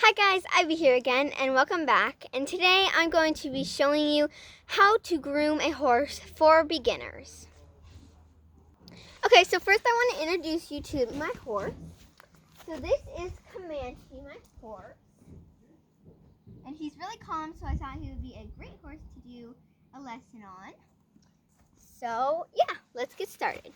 Hi guys, Ivy here again and welcome back, and today I'm going to be showing you how to groom a horse for beginners. Okay, so first I want to introduce you to my horse. So this is Comanche, my horse, and he's really calm, so I thought he would be a great horse to do a lesson on. So yeah, let's get started.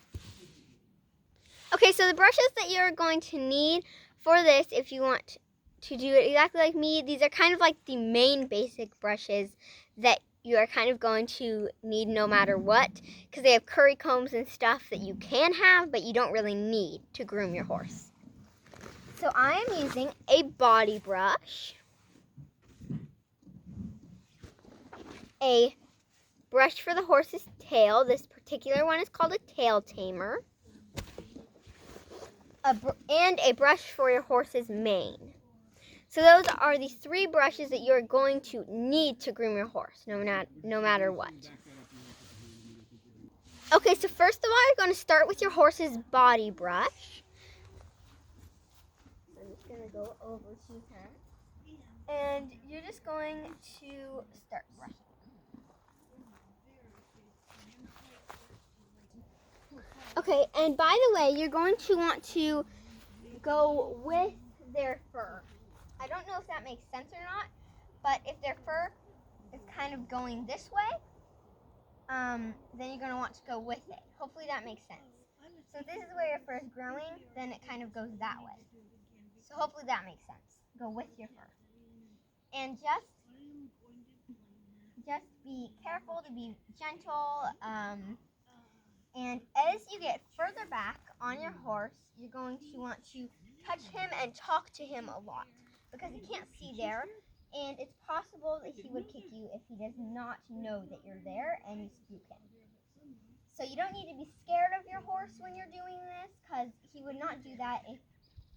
Okay, so the brushes that you're going to need for this, if you want to do it exactly like me, these are kind of like the main basic brushes that you are kind of going to need no matter what, because they have curry combs and stuff that you can have, but you don't really need to groom your horse. So I am using a body brush, a brush for the horse's tail. This particular one is called a tail tamer, and a brush for your horse's mane. So those are the three brushes that you're going to need to groom your horse, no matter what. Okay, so first of all, you're going to start with your horse's body brush. I'm just going to go over to her. And you're just going to start brushing. Okay, and by the way, you're going to want to go with their fur. I don't know if that makes sense or not, but if their fur is kind of going this way, then you're going to want to go with it. Hopefully that makes sense. So if this is where your fur is growing, then it kind of goes that way. So hopefully that makes sense. Go with your fur. And just be careful to be gentle. And as you get further back on your horse, you're going to want to touch him and talk to him a lot, because he can't see there, and it's possible that he would kick you if he does not know that you're there and you spook him. So you don't need to be scared of your horse when you're doing this, because he would not do that if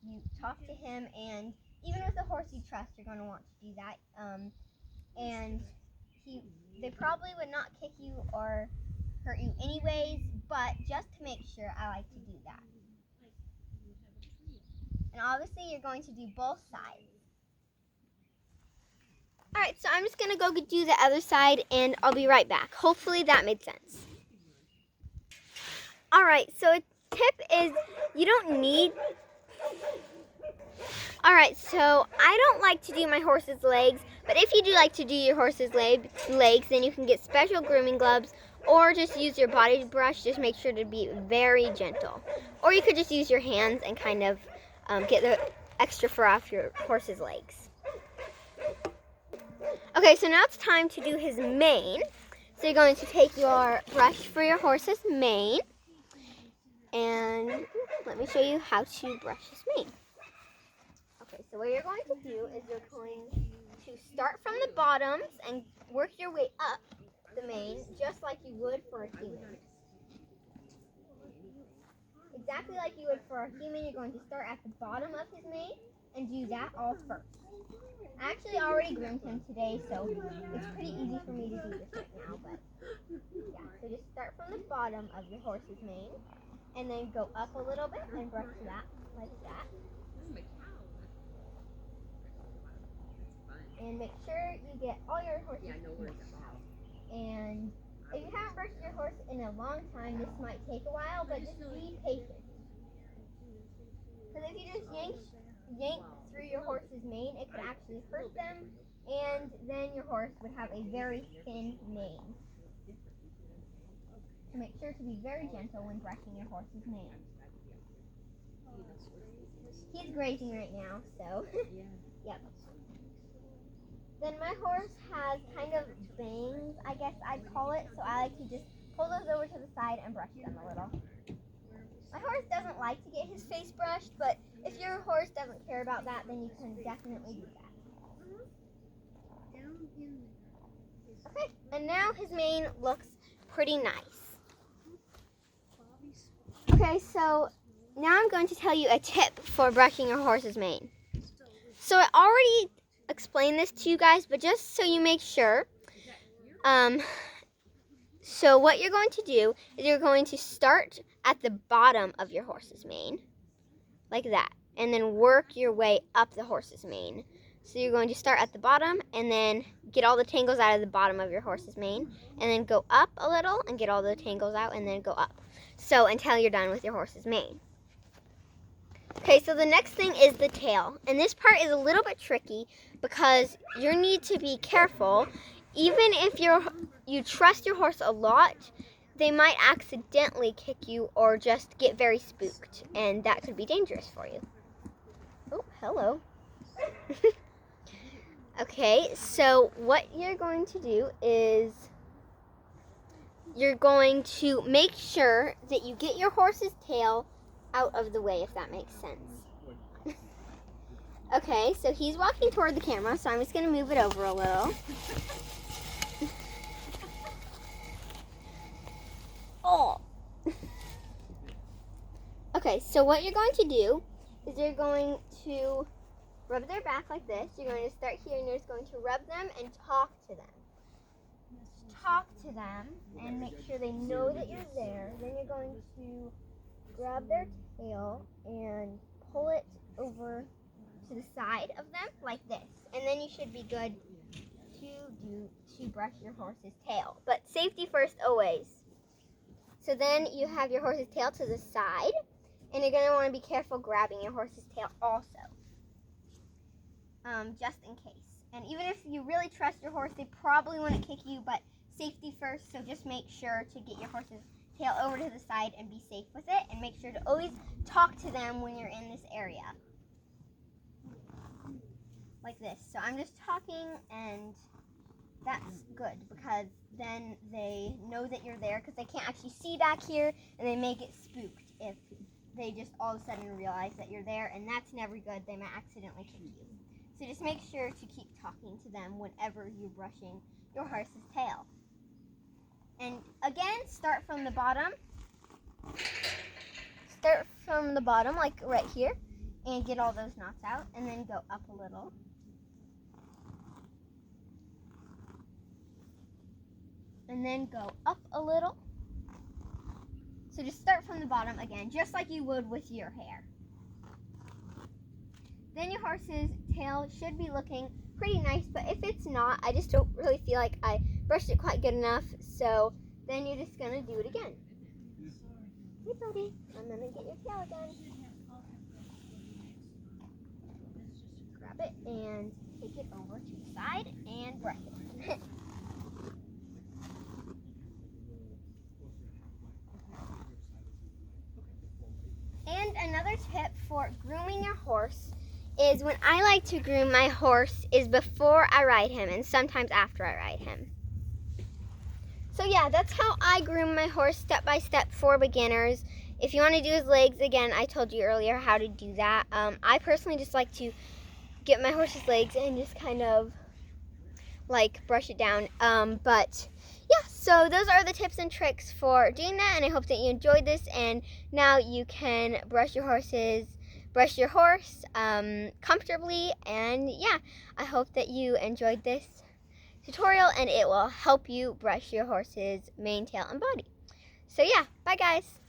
you talk to him, and even with a horse you trust, you're going to want to do that. And they probably would not kick you or hurt you anyways, but just to make sure, I like to do that. And obviously you're going to do both sides. Alright, so I'm just going to go do the other side and I'll be right back. Hopefully that made sense. Alright, so a tip is you don't need... Alright, so I don't like to do my horse's legs, but if you do like to do your horse's legs, then you can get special grooming gloves, or just use your body brush. Just make sure to be very gentle. Or you could just use your hands and kind of get the extra fur off your horse's legs. Okay, so now it's time to do his mane. So you're going to take your brush for your horse's mane, and let me show you how to brush his mane. Okay, so what you're going to do is you're going to start from the bottoms and work your way up the mane, just like you would for a human. Exactly like you would for a human, you're going to start at the bottom of his mane and do that all first. I actually already groomed him today, so it's pretty easy for me to do this right now, but yeah, so just start from the bottom of your horse's mane and then go up a little bit and brush that like that. And make sure you get all your horse's teeth out. And if you haven't brushed your horse in a long time, this might take a while, but just be patient. Because if you just yank through your horse's mane, it could actually hurt them, and then your horse would have a very thin mane. So make sure to be very gentle when brushing your horse's mane. He's grazing right now, so yep. Then my horse has kind of bangs, I guess I'd call it, so I like to just pull those over to the side and brush them a little. My horse doesn't like to get his face brushed, but if your horse doesn't care about that, then you can definitely do that. Okay, and now his mane looks pretty nice. Okay, so now I'm going to tell you a tip for brushing your horse's mane. So I already explained this to you guys, but just so you make sure, so what you're going to do is you're going to start at the bottom of your horse's mane, like that. and then work your way up the horse's mane. So you're going to start at the bottom and then get all the tangles out of the bottom of your horse's mane, and then go up a little and get all the tangles out, and then go up. So until you're done with your horse's mane. Okay, so the next thing is the tail. And this part is a little bit tricky because you need to be careful. Even if you trust your horse a lot, they might accidentally kick you or just get very spooked, and that could be dangerous for you. Oh, hello. Okay, so what you're going to do is you're going to make sure that you get your horse's tail out of the way, if that makes sense. Okay, so he's walking toward the camera, so I'm just going to move it over a little. Oh. Okay, so what you're going to do is you're going to rub their back like this. You're going to start here and you're just going to rub them and talk to them. Talk to them and make sure they know that you're there. Then you're going to grab their tail and pull it over to the side of them like this. And then you should be good to brush your horse's tail. But safety first always. So then you have your horse's tail to the side, and you're going to want to be careful grabbing your horse's tail also. Just in case. And even if you really trust your horse, they probably wouldn't kick you, but safety first, so just make sure to get your horse's tail over to the side and be safe with it, and make sure to always talk to them when you're in this area. Like this. So I'm just talking, and that's good because then they know that you're there, because they can't actually see back here, and they may get spooked if they just all of a sudden realize that you're there, and that's never good. They might accidentally kick you. So just make sure to keep talking to them whenever you're brushing your horse's tail. And again, start from the bottom. Start from the bottom, like right here, and get all those knots out, and then go up a little. And then go up a little. So just start from the bottom again, just like you would with your hair. Then your horse's tail should be looking pretty nice, but if it's not, I just don't really feel like I brushed it quite good enough, so then you're just going to do it again. Hey buddy, I'm going to get your tail again. Grab it and take it over to the side and brush it. And another tip for grooming your horse is when I like to groom my horse is before I ride him and sometimes after I ride him. So yeah, that's how I groom my horse step by step for beginners. If you want to do his legs, again, I told you earlier how to do that. I personally just like to get my horse's legs and just kind of like brush it down. But yeah, so those are the tips and tricks for doing that, and I hope that you enjoyed this, and now you can brush your horse comfortably. And yeah, I hope that you enjoyed this tutorial and it will help you brush your horse's mane, tail, and body. So yeah, bye guys.